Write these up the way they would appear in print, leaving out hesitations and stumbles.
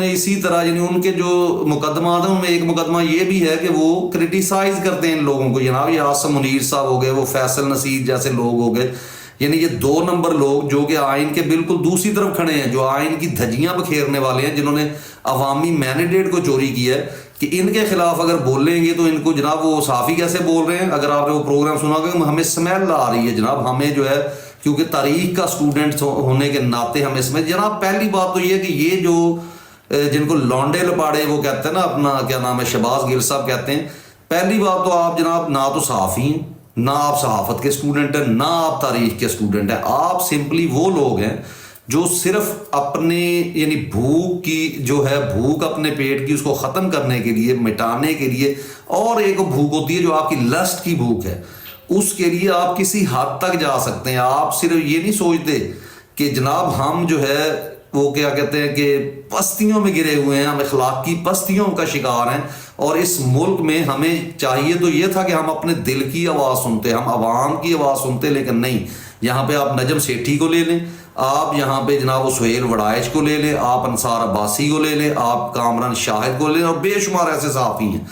اسی طرح یعنی ان کے جو مقدمات ہیں ان میں ایک مقدمہ یہ بھی ہے کہ وہ کرٹیسائز کرتے ہیں ان لوگوں کو، جناب یہ عاصم منیر صاحب ہو گئے، وہ فیصل نصیر جیسے لوگ ہو گئے، یعنی یہ 2 نمبر لوگ جو کہ آئین کے بالکل دوسری طرف کھڑے ہیں، جو آئین کی دھجیاں بکھیرنے والے ہیں، جنہوں نے عوامی مینڈیٹ کو چوری کیا ہے، کہ ان کے خلاف اگر بولیں گے تو ان کو جناب وہ صحافی کیسے بول رہے ہیں. اگر آپ نے وہ پروگرام سنا ہوگا، ہمیں اسمیل آ رہی ہے جناب، ہمیں جو ہے کیونکہ تاریخ کا اسٹوڈنٹ ہونے کے ناطے ہمیں اس میں جناب پہلی بات تو یہ ہے کہ یہ جو جن کو لانڈے لپاڑے وہ کہتے ہیں نا، اپنا کیا نام ہے، شہباز گل صاحب کہتے ہیں، پہلی بات تو آپ جناب نہ تو صحافی ہیں، نہ آپ صحافت کے اسٹوڈنٹ ہیں، نہ آپ تاریخ کے اسٹوڈنٹ ہیں. آپ سمپلی وہ لوگ ہیں جو صرف اپنے یعنی بھوک کی جو ہے، بھوک اپنے پیٹ کی اس کو ختم کرنے کے لیے، مٹانے کے لیے، اور ایک بھوک ہوتی ہے جو آپ کی لسٹ کی بھوک ہے، اس کے لیے آپ کسی حد تک جا سکتے ہیں. آپ صرف یہ نہیں سوچتے کہ جناب ہم جو ہے وہ کیا کہتے ہیں کہ پستیوں میں گرے ہوئے ہیں، ہم اخلاقی پستیوں کا شکار ہیں، اور اس ملک میں ہمیں چاہیے تو یہ تھا کہ ہم اپنے دل کی آواز سنتے، ہم عوام کی آواز سنتے، لیکن نہیں. یہاں پہ آپ نجم سیٹھی کو لے لیں، آپ یہاں پہ جناب وہ سہیل وڑائچ کو لے لیں، آپ انصار عباسی کو لے لیں، آپ کامران شاہد کو لے لیں، اور بے شمار ایسے صحافی ہیں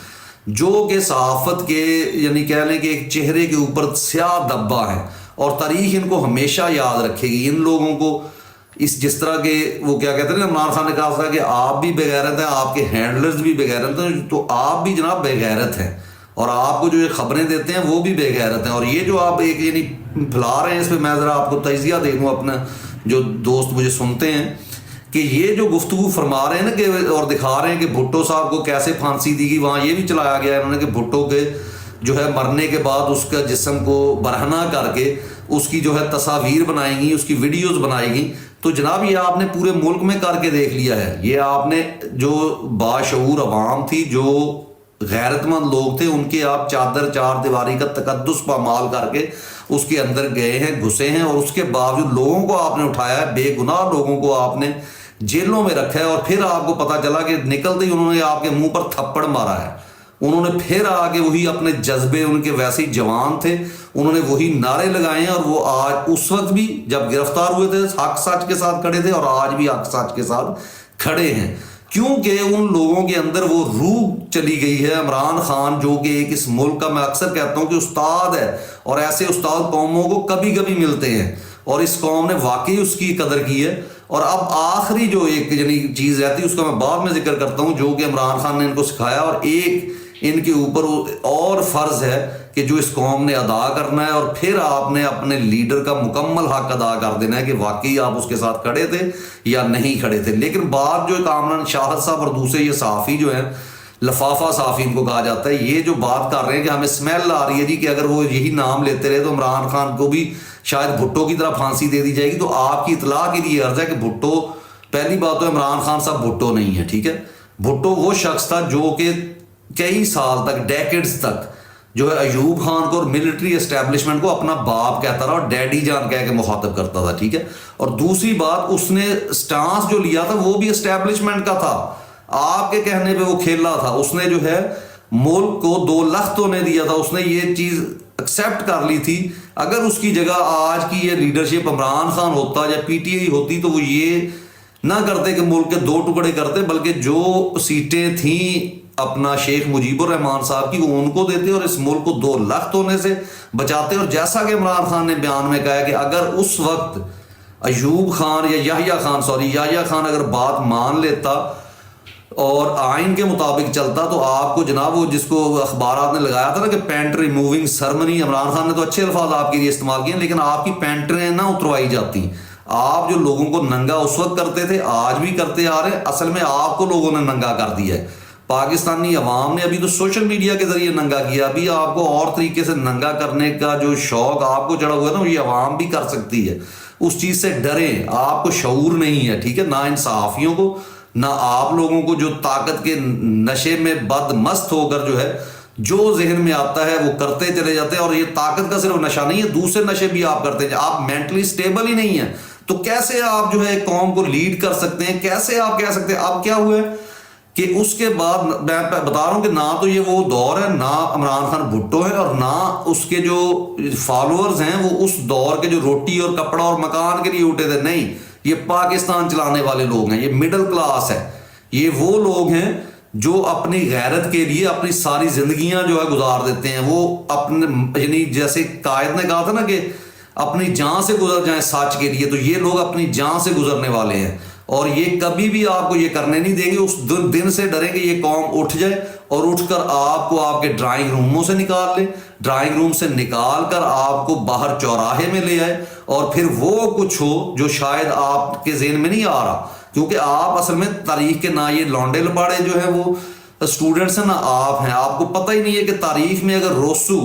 جو کہ صحافت کے یعنی کہہ لیں کہ ایک چہرے کے اوپر سیاہ دبا ہے، اور تاریخ ان کو ہمیشہ یاد رکھے گی. ان لوگوں کو جس طرح کے وہ کیا کہتے ہیں نا، عمران خان نے کہا تھا کہ آپ بھی بغیرت ہیں، آپ کے ہینڈلرز بھی بغیرت ہیں، تو آپ بھی جناب بغیرت ہیں، اور آپ کو جو یہ خبریں دیتے ہیں وہ بھی بغیرت ہیں. اور یہ جو آپ ایک یعنی پھیلا رہے ہیں، اس پہ میں ذرا آپ کو تجزیہ دے دوں، اپنا جو دوست مجھے سنتے ہیں، کہ یہ جو گفتگو فرما رہے ہیں نا کہ اور دکھا رہے ہیں کہ بھٹو صاحب کو کیسے پھانسی دی گئی، وہاں یہ بھی چلایا گیا ہے انہوں نے کہ بھٹو کے جو ہے مرنے کے بعد اس کا جسم کو برہنہ کر کے اس کی جو ہے تصاویر بنائی گئی، اس کی ویڈیوز بنائی گئی. تو جناب یہ آپ نے پورے ملک میں کر کے دیکھ لیا ہے. یہ آپ نے جو باشعور عوام تھی، جو غیرت مند لوگ تھے، ان کے آپ چادر چار دیواری کا تقدس پامال کر کے اس کے اندر گئے ہیں، گھسے ہیں، اور اس کے باوجود لوگوں کو آپ نے اٹھایا ہے، بے گناہ لوگوں کو آپ نے جیلوں میں رکھا ہے، اور پھر آپ کو پتہ چلا کہ نکلتے ہی انہوں نے آپ کے منہ پر تھپڑ مارا ہے. انہوں نے پھر آگے وہی اپنے جذبے، ان کے ویسے ہی جوان تھے، انہوں نے وہی نعرے لگائے ہیں، اور وہ آج اس وقت بھی جب گرفتار ہوئے تھے حق سچ کے ساتھ کھڑے تھے، اور آج بھی حق سچ کے ساتھ کھڑے ہیں، کیونکہ ان لوگوں کے اندر وہ روح چلی گئی ہے. عمران خان جو کہ ایک اس ملک کا، میں اکثر کہتا ہوں کہ استاد ہے، اور ایسے استاد قوموں کو کبھی کبھی ملتے ہیں، اور اس قوم نے واقعی اس کی قدر کی ہے. اور اب آخری جو ایک یعنی چیز رہتی ہے اس کا میں بعد میں ذکر کرتا ہوں، جو کہ عمران خان نے ان کو سکھایا، اور ایک ان کے اوپر اور فرض ہے کہ جو اس قوم نے ادا کرنا ہے، اور پھر آپ نے اپنے لیڈر کا مکمل حق ادا کر دینا ہے کہ واقعی آپ اس کے ساتھ کھڑے تھے یا نہیں کھڑے تھے. لیکن بات جو کامران شاہد صاحب اور دوسرے یہ صحافی جو ہیں، لفافہ صحافی ان کو کہا جاتا ہے، یہ جو بات کر رہے ہیں کہ ہمیں اسمیل آ رہی ہے جی کہ اگر وہ یہی نام لیتے رہے تو عمران خان کو بھی شاید بھٹو کی طرح پھانسی دے دی جائے گی. تو آپ کی اطلاع کے لیے عرض ہے کہ بھٹو، پہلی بات تو عمران خان صاحب بھٹو نہیں ہے، ٹھیک ہے. بھٹو وہ شخص تھا جو کہ کئی سال تک، ڈیکڈز تک جو ہے ایوب خان کو اور ملٹری اسٹیبلشمنٹ کو اپنا باپ کہتا رہا، اور ڈیڈی جان کہہ کے مخاطب کرتا تھا، ٹھیک ہے. اور دوسری بات، اس نے سٹانس جو لیا تھا وہ بھی اسٹیبلشمنٹ کا تھا، آپ کے کہنے پہ وہ کھیلا تھا. اس نے جو ہے ملک کو 2 لخت ہونے دیا تھا، اس نے یہ چیز ایکسیپٹ کر لی تھی. اگر اس کی جگہ آج کی یہ لیڈرشپ عمران خان ہوتا یا پی ٹی آئی ہوتی تو وہ یہ نہ کرتے کہ ملک کے 2 ٹکڑے کرتے، بلکہ جو سیٹیں تھیں اپنا شیخ مجیب الرحمان صاحب کی وہ ان کو دیتے، اور اس ملک کو 2 لخت ہونے سے بچاتے. اور جیسا کہ عمران خان نے بیان میں کہا ہے کہ اگر اس وقت ایوب خان یا یحییٰ خان اگر بات مان لیتا اور آئین کے مطابق چلتا تو آپ کو جناب وہ جس کو اخبارات نے لگایا تھا نا کہ paint removing ceremony, Imran Khan نے تو اچھے الفاظ آپ کے لیے استعمال کیے، لیکن آپ کی پینٹریں نہ اتروائی جاتی. آپ جو لوگوں کو ننگا اس وقت کرتے تھے، آج بھی کرتے آ رہے ہیں، اصل میں آپ کو لوگوں نے ننگا کر دیا ہے. پاکستانی عوام نے ابھی تو سوشل میڈیا کے ذریعے ننگا کیا، ابھی آپ کو اور طریقے سے ننگا کرنے کا جو شوق آپ کو چڑھا ہوا ہے نا، یہ عوام بھی کر سکتی ہے. اس چیز سے ڈریں، آپ کو شعور نہیں ہے، ٹھیک ہے، نہ ان صحافیوں کو، نہ آپ لوگوں کو جو طاقت کے نشے میں بد مست ہو کر جو ہے جو ذہن میں آتا ہے وہ کرتے چلے جاتے ہیں. اور یہ طاقت کا صرف نشہ نہیں ہے، دوسرے نشے بھی آپ کرتے ہیں. آپ مینٹلی سٹیبل ہی نہیں ہیں تو کیسے آپ جو ہے قوم کو لیڈ کر سکتے ہیں؟ کیسے آپ کہہ سکتے ہیں؟ اب کیا ہوا ہے کہ اس کے بعد میں بتا رہا ہوں کہ نہ تو یہ وہ دور ہے، نہ عمران خان بھٹو ہے، اور نہ اس کے جو فالوورز ہیں وہ اس دور کے جو روٹی اور کپڑا اور مکان کے لیے اٹھے تھے. نہیں، یہ پاکستان چلانے والے لوگ ہیں، یہ مڈل کلاس ہے، یہ وہ لوگ ہیں جو اپنی غیرت کے لیے اپنی ساری زندگیاں جو ہے گزار دیتے ہیں. وہ اپنے یعنی جیسے قائد نے کہا تھا نا کہ اپنی جان سے گزر جائیں سچ کے لیے, تو یہ لوگ اپنی جان سے گزرنے والے ہیں, اور یہ کبھی بھی آپ کو یہ کرنے نہیں دیں گے. اس دن سے ڈریں کہ یہ قوم اٹھ جائے اور اٹھ کر آپ کو آپ کے ڈرائنگ روموں سے نکال لے, ڈرائنگ روم سے نکال کر آپ کو باہر چوراہے میں لے آئے, اور پھر وہ کچھ ہو جو شاید آپ کے ذہن میں نہیں آ رہا, کیونکہ آپ اصل میں تاریخ کے نہ یہ لونڈے لپاڑے جو ہے وہ اسٹوڈنٹس ہیں نہ آپ ہیں. آپ کو پتہ ہی نہیں ہے کہ تاریخ میں اگر روسو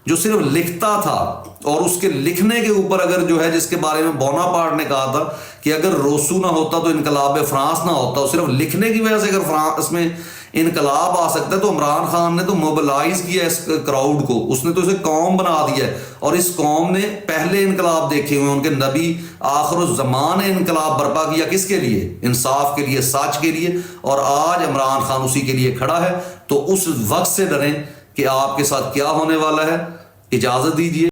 جو صرف لکھتا تھا, اور اس کے لکھنے کے اوپر اگر جو ہے جس کے بارے میں بوناپارٹ نے کہا تھا کہ اگر روسو نہ ہوتا تو انقلاب فرانس نہ ہوتا, صرف لکھنے کی وجہ سے اگر فرانس میں انقلاب آ سکتا ہے, تو عمران خان نے تو موبلائز کیا اس کراؤڈ کو, اس نے تو اسے قوم بنا دیا ہے, اور اس قوم نے پہلے انقلاب دیکھے ہوئے, ان کے نبی آخر الزمان نے انقلاب برپا کیا کس کے لیے؟ انصاف کے لیے, سچ کے لیے, اور آج عمران خان اسی کے لیے کھڑا ہے. تو اس وقت سے ڈریں کہ آپ کے ساتھ کیا ہونے والا ہے. اجازت دیجیے.